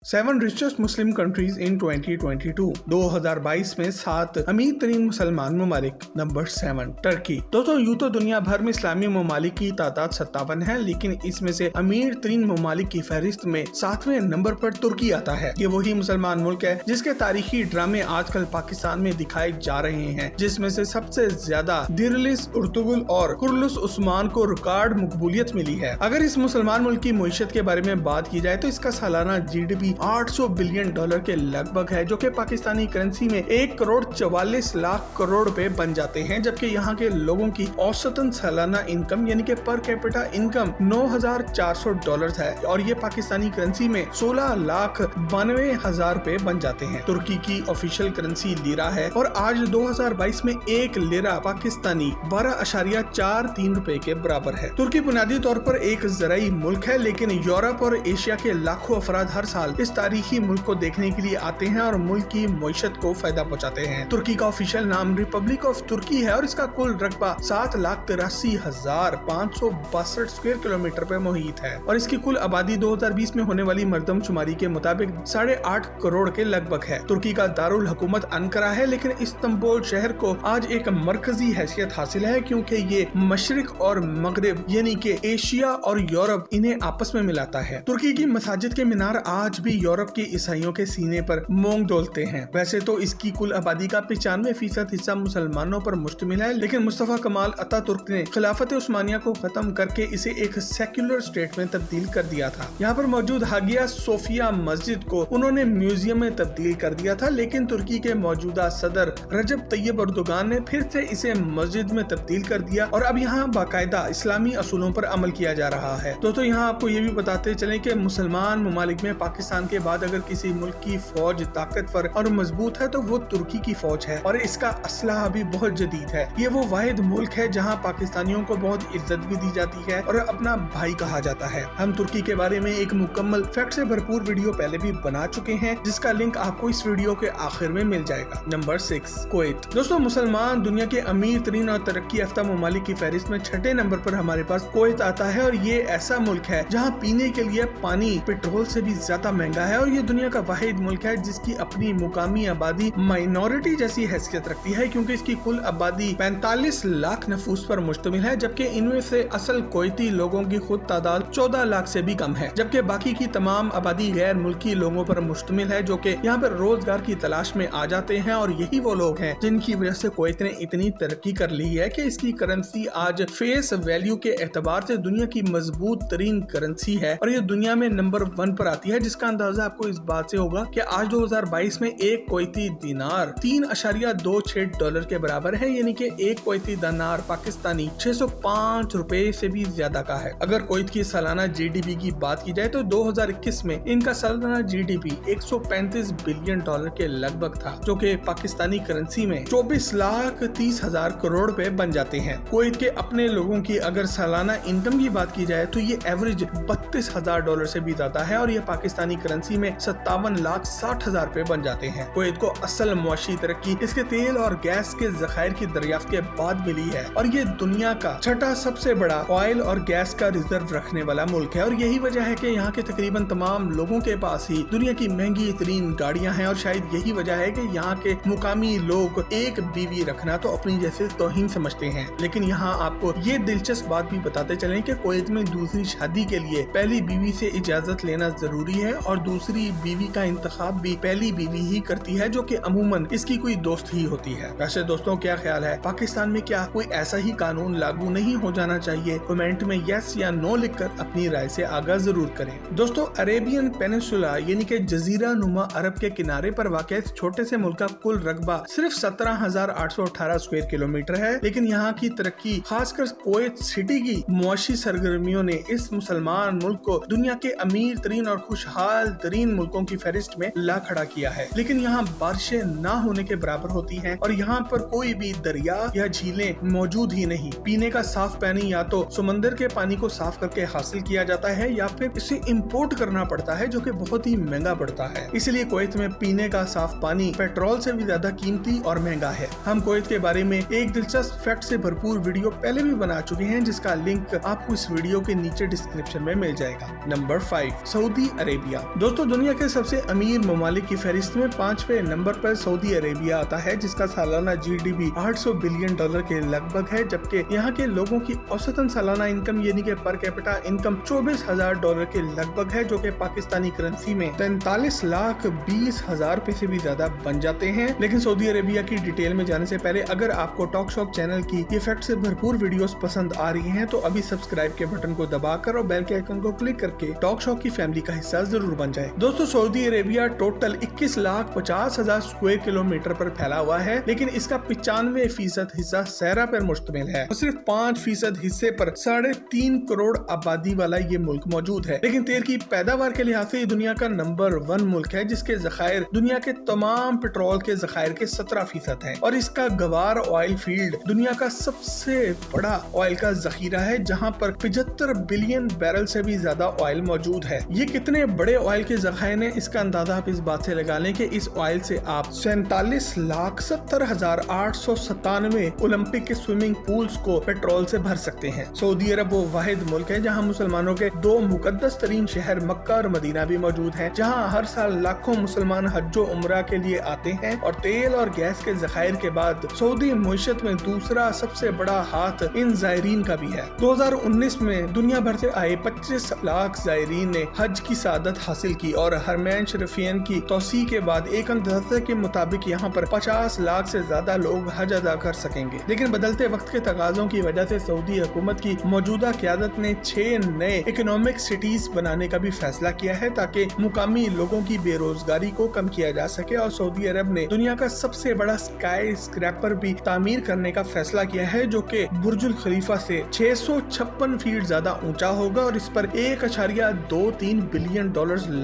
7 richest Muslim countries in 2022। 2022 में 7 अमीर तरीन मुसलमान ममालिक। Number 7 Turkey. दोस्तों यूं तो दुनिया भर में इस्लामी ममालिक की तादाद 57 है, लेकिन इसमें से अमीर तरीन ममालिक की फहरिस्त में 7वें नंबर पर तुर्की आता है। ये वही मुसलमान मुल्क है जिसके तारीखी ड्रामे आजकल पाकिस्तान में दिखाए जा रहे हैं, जिसमें से सबसे ज्यादा दिरलिस, उर्तुगुल और कुर्लुस उस्मान को रिकॉर्ड मकबूलियत मिली है। अगर इस मुसलमान मुल्क की मईशत के बारे में बात की जाए तो इसका सालाना GDP 800 बिलियन डॉलर के लगभग है, जो कि पाकिस्तानी करेंसी में 1 करोड़ 44 लाख करोड़ रुपए बन जाते हैं, जबकि यहाँ के लोगों की औसतन सालाना इनकम यानी कि पर कैपिटा इनकम $9,400 है और ये पाकिस्तानी करेंसी में 16,92,000 रुपए बन जाते हैं। तुर्की की ऑफिशियल करेंसी लीरा है और आज 2022 में 1 लीरा पाकिस्तानी 12.43 रुपए के बराबर है। तुर्की बुनियादी तौर पर एक ज़राई मुल्क है, लेकिन यूरोप और एशिया के लाखों अफराद हर साल इस तारीखी मुल्क को देखने के लिए आते हैं और मुल्क की मईशत को फायदा पहुंचाते हैं। तुर्की का ऑफिशियल नाम रिपब्लिक ऑफ तुर्की है और इसका कुल रकबा 7,83,562 स्क्वायर किलोमीटर पे मुहित है और इसकी कुल आबादी 2020 में होने वाली मर्दमशुमारी के मुताबिक 8.5 करोड़ के लगभग है। तुर्की का दारुल हुकूमत अंकारा है, लेकिन इस्तांबुल शहर को आज एक मरकजी हैसियत हासिल है क्योंकि ये मशरिक और मगरिब यानी कि एशिया और यूरोप इन्हें आपस में मिलाता है। तुर्की की मसाजिद के मीनार आज भी यूरोप के ईसाइयों के सीने पर मोंग डोलते हैं। वैसे तो इसकी कुल आबादी का 95% हिस्सा मुसलमानों पर मुश्तमिल है, लेकिन मुस्तफा कमाल अतातुर्क ने खिलाफत उस्मानिया को खत्म करके इसे एक सेक्युलर स्टेट में तब्दील कर दिया था। यहाँ पर मौजूद हागिया सोफिया मस्जिद को उन्होंने म्यूजियम में तब्दील कर दिया था, लेकिन तुर्की के मौजूदा सदर रजब तैयब अर्दोगान ने फिर से इसे मस्जिद में तब्दील कर दिया और अब यहाँ बाकायदा इस्लामी असूलों पर अमल किया जा रहा है। दोस्तों यहाँ आपको ये भी बताते चले कि मुसलमान ममालिक में पाकिस्तान के बाद अगर किसी मुल्क की फौज ताकतवर और मजबूत है तो वो तुर्की की फौज है और इसका असलहा भी बहुत जदीद है। ये वो वाहिद मुल्क है जहाँ पाकिस्तानियों को बहुत इज्जत भी दी जाती है और अपना भाई कहा जाता है। हम तुर्की के बारे में एक मुकम्मल फैक्ट से भरपूर वीडियो पहले भी बना चुके हैं, जिसका लिंक आपको इस वीडियो के आखिर में मिल जाएगा। Number 6 Kuwait. दोस्तों मुसलमान दुनिया के अमीर तरीन और तरक्की याफ्ता ममालिक की फहरिस्त में 6ठे नंबर पर हमारे पास कुवैत आता है और ये ऐसा मुल्क है जहाँ पीने के लिए पानी पेट्रोल से भी ज्यादा महंगा है और ये दुनिया का वाहिद मुल्क है जिसकी अपनी मुकामी आबादी माइनॉरिटी जैसी हैसियत रखती है, क्योंकि इसकी कुल आबादी 45 लाख नफूस पर मुश्तमिल है, जबकि इनमें से असल कुवैती लोगों की खुद तादाद 14 लाख से भी कम है, जबकि बाकी की तमाम आबादी गैर मुल्की लोगों पर मुश्तमिल है जो कि यहाँ पर रोजगार की तलाश में आ जाते हैं और यही वो लोग हैं जिनकी वजह से कुवैत ने इतनी तरक्की कर ली है कि इसकी करेंसी आज फेस वैल्यू के एतबार से दुनिया की मजबूत तरीन करेंसी है और ये दुनिया में नंबर 1 पर आती है, जिसका अंदाजा आपको इस बात से होगा कि आज 2022 में एक कुवैती दिनार $3.26 के बराबर है, यानी कि एक कुवैती दिनार पाकिस्तानी 605 रुपए से भी ज्यादा का है। अगर कुवैत की सालाना GDP की बात की जाए तो 2021 में इनका सालाना GDP 135 बिलियन डॉलर के लगभग था, जो कि पाकिस्तानी करेंसी में 24,30,000 करोड़ रुपए बन जाते हैं। कुवैत के अपने लोगों की अगर सालाना इनकम की बात की जाए तो ये एवरेज $32,000 से भी ज्यादा है और ये पाकिस्तानी करेंसी में 57,60,000 रुपए बन जाते हैं। कुवैत को असल मुआशी तरक्की इसके तेल और गैस के ज़खायर की दरियाफ्त के बाद मिली है और ये दुनिया का 6ठा सबसे बड़ा ऑयल और गैस का रिजर्व रखने वाला मुल्क है और यही वजह है कि यहाँ के तकरीबन तमाम लोगों के पास ही दुनिया की महंगी तरीन गाड़ियाँ हैं और शायद यही वजह है कि यहाँ के मुकामी लोग एक बीवी रखना तो अपनी जैसे तौहीन समझते हैं। लेकिन यहाँ आपको ये दिलचस्प बात भी बताते चलें कि कुवैत में दूसरी शादी के लिए पहली बीवी से इजाजत लेना जरूरी है और दूसरी बीवी का इंतखाब भी पहली बीवी ही करती है, जो कि अमूमन इसकी कोई दोस्त ही होती है। वैसे दोस्तों क्या ख्याल है, पाकिस्तान में क्या कोई ऐसा ही कानून लागू नहीं हो जाना चाहिए? कमेंट में यस या नो लिखकर अपनी राय से आगाह जरूर करें। दोस्तों अरेबियन पेनिनसुला यानी कि जजीरा नुमा अरब के किनारे पर वाक़ इस छोटे से मुल्क का कुल रकबा सिर्फ 17,818 स्क्वायर किलोमीटर है, लेकिन यहाँ की तरक्की खासकर कुवैत सिटी की मुआशी सरगर्मियों ने इस मुसलमान मुल्क को दुनिया के अमीर तरीन और खुशहाल तरीन मुल्कों की फहरिस्त में ला खड़ा किया है। लेकिन यहाँ बारिशें ना होने के बराबर होती हैं और यहाँ पर कोई भी दरिया या झीलें मौजूद ही नहीं। पीने का साफ पानी या तो समंदर के पानी को साफ करके हासिल किया जाता है या फिर इसे इंपोर्ट करना पड़ता है, जो कि बहुत ही महंगा पड़ता है। इसलिए कुवैत में पीने का साफ पानी पेट्रोल से भी ज्यादा कीमती और महंगा है। हम कुवैत के बारे में एक दिलचस्प फैक्ट से भरपूर वीडियो पहले भी बना चुके हैं, जिसका लिंक आपको इस वीडियो के नीचे डिस्क्रिप्शन में मिल जाएगा। Number 5 Saudi Arabia. दोस्तों दुनिया के सबसे अमीर ममालिक की फहरिस्त में 5वें नंबर पर सऊदी अरेबिया आता है, जिसका सालाना GDP $800 बिलियन के लगभग है, जबकि यहाँ के लोगों की औसतन सालाना इनकम यानी कि पर कैपिटा इनकम $24,000 के लगभग है, जो कि पाकिस्तानी करेंसी में 43,20,000 रुपए से भी ज्यादा बन जाते हैं। लेकिन सऊदी अरेबिया की डिटेल में जाने से पहले अगर आपको टॉक शॉक चैनल की ये फैक्ट से भरपूर वीडियोस पसंद आ रही हैं तो अभी सब्सक्राइब के बटन को दबाकर और बेल के आइकन को क्लिक करके टॉक शॉक की फैमिली का हिस्सा जरूर बन जाए। दोस्तों Saudi Arabia total 21,50,000 square kilometre पर फैला हुआ है, लेकिन इसका 95% हिस्सा सहरा पर मुश्तमिल है और सिर्फ 5% हिस्से पर 3.5 करोड़ आबादी वाला ये मुल्क मौजूद है। लेकिन तेल की पैदावार के लिहाज से दुनिया का नंबर 1 मुल्क है, जिसके ज़खायर दुनिया के तमाम पेट्रोल के ज़खायर के 17% है और इसका गवार ऑयल फील्ड दुनिया का सबसे बड़ा ऑयल का जखीरा है, जहां पर 75 बिलियन बैरल से भी ज्यादा ऑयल मौजूद है। ये कितने बड़े ऑयल के जखायर ने, इसका अंदाजा आप इस बात से लगा लें कि इस ऑयल से आप 47,70,897 ओलंपिक के स्विमिंग पूल्स को पेट्रोल से भर सकते हैं। सऊदी अरब वो वाहिद मुल्क है जहां मुसलमानों के 2 मुकद्दस तरीन शहर मक्का और मदीना भी मौजूद हैं, जहां हर साल लाखों मुसलमान हज व उम्रा के लिए आते हैं और तेल और गैस के जखायर के बाद सऊदी मुईशत में दूसरा सबसे बड़ा हाथ इन जायरीन का भी है। 2019 में दुनिया भर से आए 25 लाख जायरीन ने हज की सादत हासिल की और हरमैन शरीफैन की तौसी के बाद एक अंदाजे के मुताबिक यहाँ पर 50 लाख से ज्यादा लोग हज अदा कर सकेंगे। लेकिन बदलते वक्त के तकाजों की वजह से सऊदी हुकूमत की मौजूदा क़यादत ने 6 नए इकोनॉमिक सिटीज बनाने का भी फैसला किया है ताकि मुकामी लोगों की बेरोजगारी को कम किया जा सके। और सऊदी अरब ने दुनिया का सबसे बड़ा स्काई स्क्रैपर भी तामीर करने का फैसला किया है, जो कि बुर्जुल खलीफा से 656 फीट ज्यादा ऊंचा होगा और इस पर $1.23 बिलियन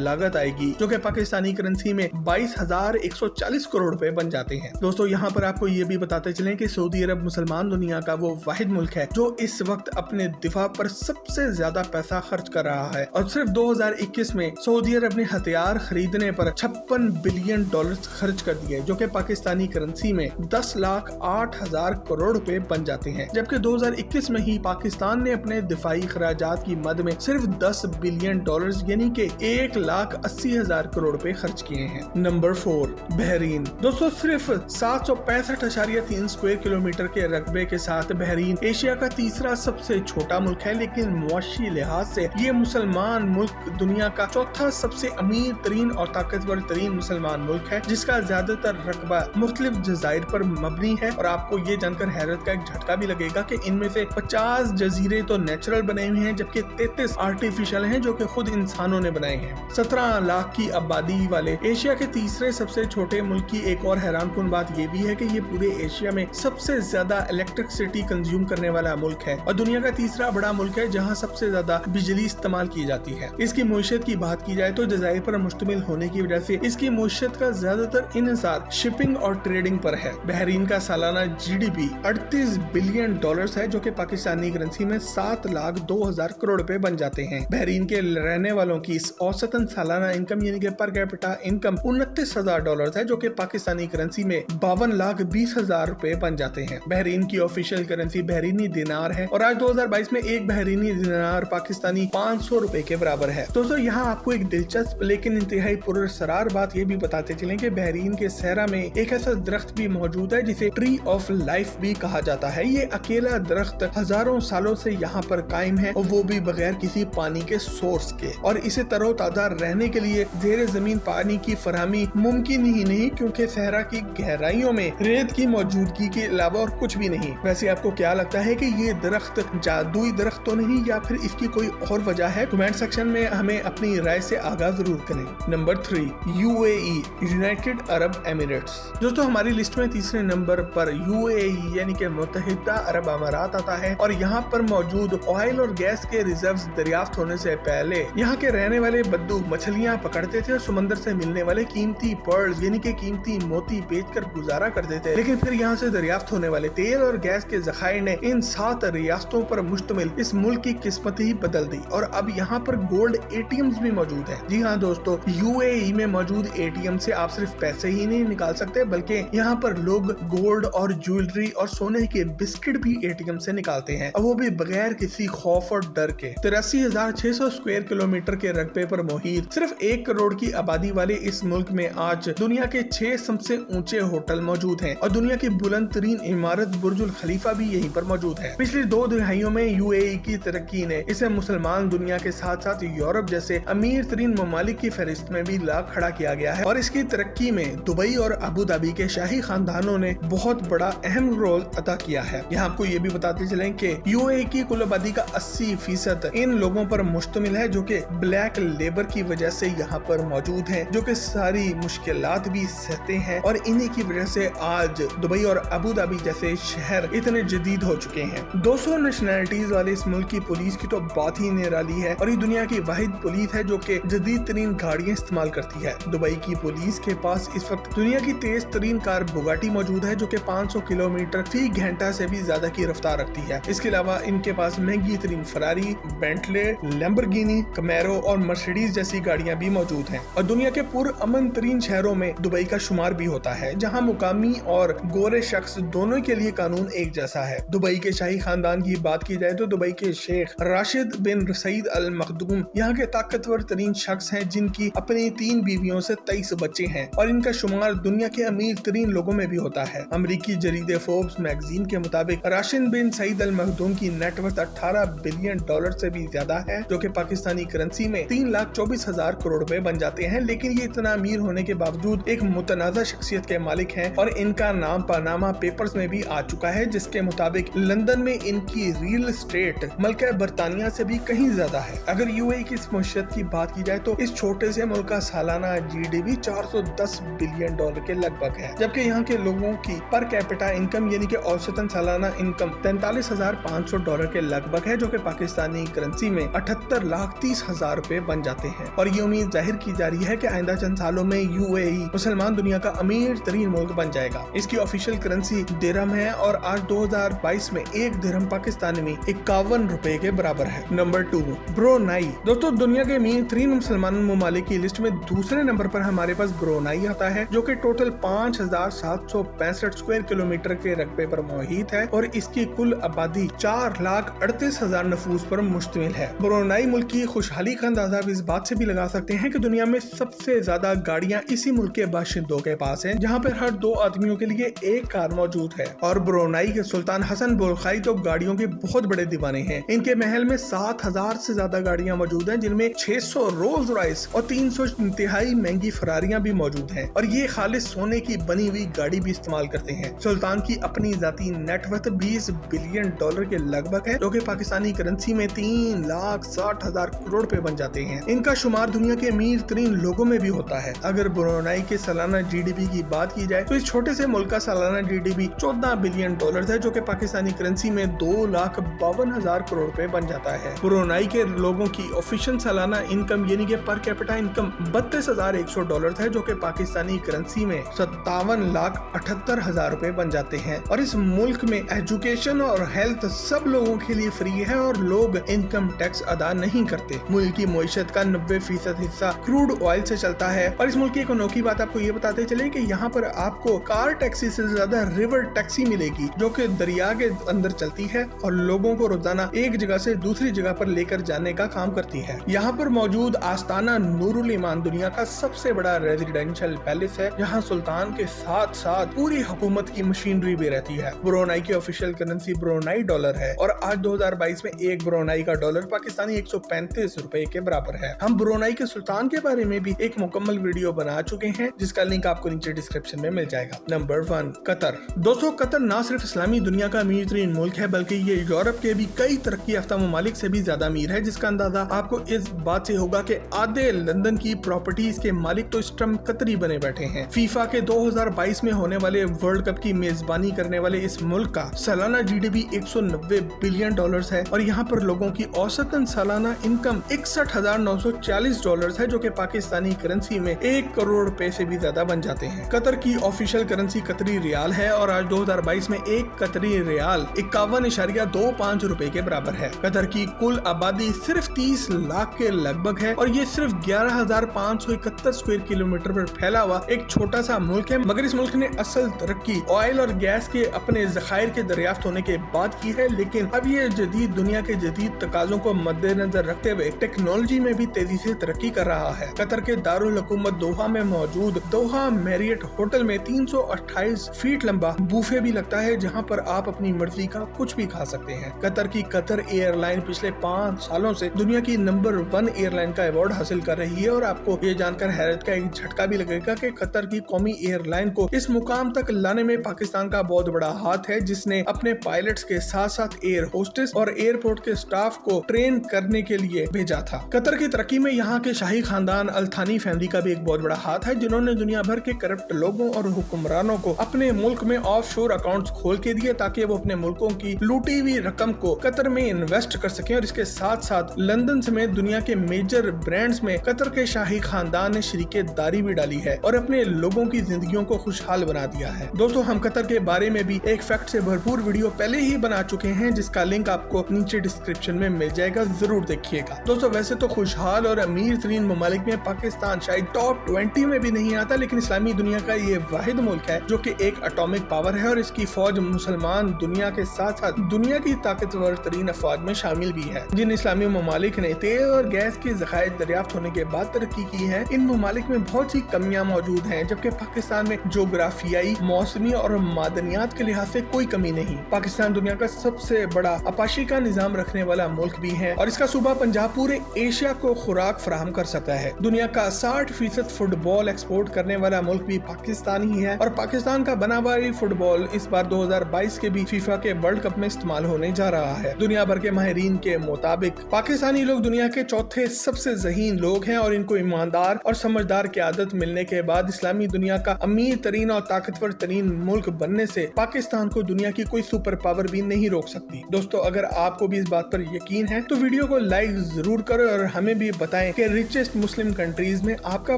लागत आएगी, जो कि पाकिस्तानी करेंसी में 22,140 करोड़ रुपए बन जाते हैं। दोस्तों यहाँ पर आपको ये भी बताते चलें कि सऊदी अरब मुसलमान दुनिया का वो वाहिद मुल्क है जो इस वक्त अपने दिफा पर सबसे ज्यादा पैसा खर्च कर रहा है और सिर्फ 2021 में सऊदी अरब ने हथियार खरीदने पर $56 बिलियन खर्च कर दिए, जो कि पाकिस्तानी करेंसी में 10,08,000 करोड़ रुपए बन जाते हैं। जबकि 2021 में ही पाकिस्तान ने अपने दिफाई खराजात की मद में सिर्फ $10 बिलियन यानी कि 1,80,000 करोड़ रुपए खर्च किए हैं। Number 4 Bahrain. दोस्तों सिर्फ 765.3 स्क्वायर किलोमीटर के रकबे के साथ बहरीन एशिया का तीसरा सबसे छोटा मुल्क है, लेकिन मुआशी लिहाज से ये मुसलमान मुल्क दुनिया का चौथा सबसे अमीर तरीन और ताकतवर तरीन मुसलमान मुल्क है, जिसका ज्यादातर रकबा मुख्तलिफ जज़ायर पर मबनी है। और आपको ये जानकर हैरत का एक झटका भी लगेगा कि इनमें से 50 जजीरे तो नेचुरल बने हुए हैं, जबकि 33 आर्टिफिशियल हैं जो कि खुद इंसानों ने बनाए हैं। 17 लाख की आबादी वाले एशिया के तीसरे सबसे छोटे मुल्क की एक और हैरानकुन बात ये भी है कि ये पूरे एशिया में सबसे ज्यादा इलेक्ट्रिसिटी कंज्यूम करने वाला मुल्क है और दुनिया का तीसरा बड़ा मुल्क है जहाँ सबसे ज्यादा बिजली इस्तेमाल की जाती है। इसकी मुईशत की बात की जाए तो जज़ायर पर मुश्तमिल होने की वजह से इसकी मुईशत का ज्यादातर इन्हिसार शिपिंग और ट्रेडिंग पर है। बहरीन का सालाना GDP $38 बिलियन है, जो कि पाकिस्तानी करेंसी में 7,02,000 करोड़ रुपए बन जाते हैं। बहरीन के रहने वालों की औसतन सालाना इनकम यानी कि पर कैपिटा इनकम $29,000 है, जो कि पाकिस्तानी करेंसी में 52,20,000 रुपए बन जाते हैं। बहरीन की ऑफिशियल करेंसी बहरीनी दिनार है और आज 2022 में एक बहरीनी दिनार पाकिस्तानी 500 रुपए के बराबर है। दोस्तों यहाँ आपको एक दिलचस्प लेकिन इंतहाई पुरअसरार बात ये भी बताते चलें कि बहरीन के सहरा में एक ऐसा दरख्त भी मौजूद है जिसे ट्री ऑफ लाइफ भी कहा जाता है। ये अकेला दरख्त हजारों सालों से यहाँ पर कायम है और वो भी बगैर किसी पानी के सोर्स के, और इसे तरोताजा रहने के लिए ज़ेरे जमीन पानी की फराहमी मुमकिन ही नहीं, क्योंकि सहरा की गहराइयों में रेत की मौजूदगी के अलावा और कुछ भी नहीं। वैसे आपको क्या लगता है कि ये दरख्त जादुई दरख्त तो नहीं या फिर इसकी कोई और वजह है? कमेंट सेक्शन में हमें अपनी राय से आगाह जरूर करें। Number 3 UAE United Arab Emirates. दोस्तों हमारी लिस्ट में तीसरे नंबर पर UAE यानी कि मुत्तहिदा अरब अमारात आता है और यहाँ पर मौजूद ऑयल और गैस के रिजर्व्स दरियाफ्त होने से पहले यहाँ के रहने वाले बद्दू मछलियाँ पकड़ते थे और समंदर से मिलने वाले कीमती पर्ल्स यानी कि कीमती मोती बेचकर गुजारा करते थे। लेकिन फिर यहाँ से दरियाफ्त होने वाले तेल और गैस के ज़खायर ने इन 7 रियासतों पर मुश्तमिल इस मुल्क की किस्मत ही बदल दी और अब यहाँ पर गोल्ड ATMs भी मौजूद है। जी हाँ दोस्तों, UAE में मौजूद ATM से आप सिर्फ पैसे ही नहीं निकाल सकते बल्कि यहाँ पर लोग गोल्ड और ज्वेलरी और सोने के बिस्किट भी ATM से निकालते हैं और वो भी बगैर किसी खौफ और डर के। 83,600 स्क्वायर किलोमीटर के रकबे पर मुहित सिर्फ 1 करोड़ की आबादी वाले इस मुल्क में आज दुनिया के 6 सबसे ऊंचे होटल मौजूद हैं और दुनिया की बुलंद तरीन इमारत बुर्जुल खलीफा भी यहीं पर मौजूद है। पिछली 2 दहाइयों में यूएई की तरक्की ने इसे मुसलमान दुनिया के साथ साथ यूरोप जैसे अमीर तरीन ममालिक की फहरिस्त में भी ला खड़ा किया गया है और इसकी तरक्की में दुबई और अबू धाबी के शाही खानदानों ने बहुत बड़ा अहम रोल अदा किया है। यहाँ आपको ये भी बताते चलें कि यूएई की कुल आबादी का 80% इन लोगों पर मुश्तमिल है जो कि ब्लैक लेबर की वजह से यहाँ पर मौजूद हैं, जो कि सारी मुश्किलात भी सहते हैं और इन्हीं की वजह से आज दुबई और अबू धाबी जैसे शहर इतने जदीद हो चुके हैं। 200 नेशनैलिटीज वाले इस मुल्क की पुलिस की तो बात ही निराली है और ये दुनिया की वाहिद पुलिस है जो कि जदीद तरीन गाड़ियां इस्तेमाल करती है। दुबई की पुलिस के पास इस वक्त दुनिया की तेज तरीन कार बुगाटी मौजूद है जो कि 500 किलोमीटर फी घंटा से भी ज्यादा की रफ्तार रखती है। इसके अलावा इनके पास महंगी तरीन फरारी, बेंटले, लैम्बोर्गिनी, कैमरो और मर्सिडीज जैसी गाड़ियां भी मौजूद हैं और दुनिया के पुरअमन तरीन शहरों में दुबई का शुमार भी होता है, जहां मुकामी और गोरे शख्स दोनों के लिए कानून एक जैसा है। दुबई के शाही खानदान की बात की जाए तो दुबई के शेख राशिद बिन सईद अल मखदूम यहाँ के ताकतवर तरीन शख्स हैं जिनकी अपनी 3 बीवियों से 23 बच्चे हैं और इनका शुमार दुनिया के अमीर तरीन लोगों में भी होता है। अमेरिकी जरीदे फोर्ब्स मैगजीन के मुताबिक राशिद बिन सईद अल मखदूम की नेटवर्थ 18 बिलियन डॉलर से भी ज्यादा है, जो कि पाकिस्तानी करेंसी में 3,24,000 करोड़ रुपए बन जाते हैं। लेकिन ये इतना अमीर होने के बावजूद एक मुतनाज़ा शख्सियत के मालिक हैं और इनका नाम पनामा पेपर्स में भी आ चुका है, जिसके मुताबिक लंदन में इनकी रियल एस्टेट मल्का बरतानिया से भी कहीं ज्यादा है। अगर यूएई की इस मईशत की बात की जाए तो इस छोटे से मुल्क का सालाना जीडीपी 410 बिलियन डॉलर के लगभग है, जबकि यहाँ के लोगों की पर कैपिटा इनकम यानी कि औसतन सालाना इनकम 43,500 डॉलर के लगभग है, जो कि पाकिस्तानी करेंसी में 78,30,000 रुपए बन जाते हैं। और ये उम्मीद जाहिर की जा रही है कि आइंदा चंद सालों में यूएई मुसलमान दुनिया का अमीर तरीन मुल्क बन जाएगा। इसकी ऑफिशियल करेंसी दिरहम है और आज 2022 में 1 दिरहम पाकिस्तानी में 51 रुपए के बराबर है। Number 2 Brunei. दोस्तों, दुनिया के अमीर तरीन मुसलमान ममालिक की लिस्ट में दूसरे नंबर पर हमारे पास ब्रुनेई आता है, जो कि टोटल 5,765 स्क्वायर किलोमीटर के रकबे पर मुहित है और इसकी कुल आबादी 4,38,000 नफूस पर मुश्तमिल है। ब्रुनेई मुल्क की खुशहाली का अंदाजा इस बात से भी लगा सकते हैं कि दुनिया में सबसे ज्यादा गाड़ियां इसी मुल्क के बाशिंदों के पास हैं, जहां पर हर 2 आदमियों के लिए 1 कार मौजूद है। और ब्रुनेई के सुल्तान हसन बुल्खाई तो गाड़ियों के बहुत बड़े दीवाने हैं। इनके महल में 7,000 से ज्यादा गाड़ियां मौजूद हैं, जिनमें 600 रोल्स रॉयस और 300 इंतहाई महंगी फरारियां भी मौजूद हैं और ये खालिस सोने की बनी हुई गाड़ी भी इस्तेमाल करते हैं। सुल्तान की अपनी जाती नेटवर्थ 20 बिलियन डॉलर के लगभग है, जो कि पाकिस्तानी करेंसी में 3,60,000 करोड़ रुपए बन जाते हैं। इनका शुमार दुनिया के अमीर तरीन लोगों में भी होता है। अगर ब्रुनेई के सालाना जीडीपी की बात की जाए तो इस छोटे से मुल्क का सालाना जीडीपी 14 बिलियन डॉलर है, जो कि पाकिस्तानी करेंसी में 2,52,000 करोड़ रुपए बन जाता है। ब्रुनेई के लोगों की ऑफिशियल सालाना इनकम यानी कि पर कैपिटा इनकम 32,100 डॉलर है, जो कि पाकिस्तानी करेंसी में 57,78,000 रुपए बन जाते हैं। और इस मुल्क में एजुकेशन और हेल्थ सब लोगों के लिए फ्री है और लोग इनकम टैक्स अदा नहीं करते। मुल्क की मईशत का 90% हिस्सा क्रूड ऑयल से चलता है। और इस मुल्क की एक अनोखी बात आपको ये बताते चले कि यहाँ पर आपको कार टैक्सी से ज्यादा रिवर टैक्सी मिलेगी, जो कि दरिया के अंदर चलती है और लोगों को रोजाना एक जगह से दूसरी जगह पर लेकर जाने का काम करती है। यहाँ पर मौजूद आस्ताना नूरुल ईमान दुनिया का सबसे बड़ा रेजिडेंशियल पैलेस है, जहाँ सुल्तान के साथ साथ पूरी हुकूमत की मशीनरी भी रहती है। ब्रुनेई की ऑफिशियल करेंसी ब्रुनेई डॉलर है और आज 2022 में 1 ब्रुनेई का डॉलर पाकिस्तानी 135 रुपए के बराबर है। हम ब्रुनेई के सुल्तान के बारे में भी एक मुकम्मल वीडियो बना चुके हैं, जिसका लिंक आपको नीचे डिस्क्रिप्शन में मिल जाएगा। Number 1 Qatar. दोस्तों, कतर न सिर्फ इस्लामी दुनिया का अमीर तरीन मुल्क है, बल्कि ये यूरोप के भी कई तरक्की याफ्ता ममालिक से भी ज्यादा अमीर है, जिसका अंदाजा आपको इस बात से होगा कि आधे लंदन की प्रॉपर्टीज के मालिक तो इस टाइम कतरी बने बैठे हैं। फीफा के 2022 में होने वाले वर्ल्ड कप की मेजबानी करने वाले इस मुल्क का सालाना जीडीपी 190 बिलियन डॉलर है और यहाँ पर लोगों की औसतन सालाना इनकम 61,940 डॉलर है, जो कि पाकिस्तानी करेंसी में 1 करोड़ रुपए से भी ज्यादा बन जाते हैं। कतर की ऑफिशियल करेंसी कतरी रियाल है और आज 2022 में 1 कतरी रियाल 51.25 रुपए के बराबर है। कतर की कुल आबादी सिर्फ 30 लाख के लगभग है और ये सिर्फ 11,571 स्क्वायर किलोमीटर पर फैला हुआ एक छोटा सा मुल्क है, मगर इस मुल्क ने असल तरक्की ऑयल और गैस के अपने ज़खायर के दरियाफ्त होने के बाद की है। लेकिन अब ये जदीद दुनिया के जदीद तकाज़ों को मद्देनजर रखते हुए टेक्नोलॉजी में भी तेजी तेजी से तरक्की कर रहा है। कतर के दारुल हुकूमत दोहा में मौजूद दोहा मैरियट होटल में 328 फीट लंबा बूफे भी लगता है, जहां पर आप अपनी मर्जी का कुछ भी खा सकते हैं। कतर की कतर एयरलाइन पिछले 5 सालों से दुनिया की नंबर 1 एयरलाइन का अवार्ड हासिल कर रही है और आपको ये जानकर हैरत का एक झटका भी लगेगा कि कतर की कौमी एयरलाइन को इस मुकाम तक लाने में पाकिस्तान का बहुत बड़ा हाथ है, जिसने अपने पायलट्स के साथ साथ एयर होस्टेस और एयरपोर्ट के स्टाफ को ट्रेन करने के लिए भेजा था। कतर की तरक्की में यहाँ के शाही खानदान अल थानी फैमिली का भी एक बहुत बड़ा हाथ है, जिन्होंने दुनिया भर के करप्ट लोगों और हुक्मरानों को अपने मुल्क में ऑफशोर अकाउंट्स खोल के दिए ताकि वो अपने मुल्कों की लूटी हुई रकम को कतर में इन्वेस्ट कर सकें। और इसके साथ साथ लंदन समेत दुनिया के मेजर ब्रांड्स में कतर के शाही खानदान ने शरीकेदारी भी डाली है और अपने लोगों की जिंदगियों को खुशहाल बना दिया है। दोस्तों, हम कतर के बारे में भी एक फैक्ट से भरपूर वीडियो पहले ही बना चुके हैं, जिसका लिंक आपको नीचे डिस्क्रिप्शन में मिल जाएगा, जरूर देखिएगा। दोस्तों, वैसे तो खुशहाल और अमीर तरीन ममालिक में पाकिस्तान शायद टॉप 20 में भी नहीं आता, लेकिन इस्लामी दुनिया का ये वाहिद मुल्क है जो कि एक एटॉमिक पावर है और इसकी फौज मुसलमान दुनिया के साथ साथ दुनिया की ताकतवर तरीन अफवाज में शामिल भी है। जिन इस्लामी ममालिक ने तेल और गैस के ज़खायर दरियाफ्त होने के बाद तरक्की की है, इन ममालिक में बहुत सी कमियां मौजूद हैं, जबकि पाकिस्तान में जोग्राफियाई, मौसमी और मादनियात के लिहाज से कोई कमी नहीं। पाकिस्तान दुनिया का सबसे बड़ा आपाशी का निजाम रखने वाला मुल्क भी है और इसका सूबा पंजाब पूरे एशिया को खुराक फराहम कर सकता है। दुनिया का 60% फुटबॉल एक्सपोर्ट करने वाला मुल्क भी पाकिस्तान ही है और पाकिस्तान का बना हुआ फुटबॉल इस बार 2022 के भी फीफा के वर्ल्ड कप में इस्तेमाल होने जा रहा है। दुनिया भर के माहिरीन के मुताबिक पाकिस्तानी लोग दुनिया के चौथे सबसे ज़हीन लोग हैं और इनको ईमानदार और समझदार की आदत मिलने के बाद इस्लामी दुनिया का अमीर तरीन और ताकतवर तरीन मुल्क बनने से पाकिस्तान को दुनिया की कोई सुपर पावर भी नहीं रोक सकती। दोस्तों, अगर आपको भी इस बात पर यकीन है तो वीडियो को लाइक जरूर करो और हमें भी बताएं कि रिचेस्ट मुस्लिम कंट्रीज में आपका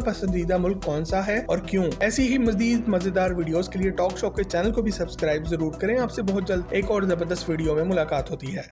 पसंदीदा मुल्क कौन सा है और क्यों। ऐसी ही मजीद मजेदार वीडियोस के लिए टॉक शो के चैनल को भी सब्सक्राइब जरूर करें। आपसे बहुत जल्द एक और जबरदस्त वीडियो में मुलाकात होती है।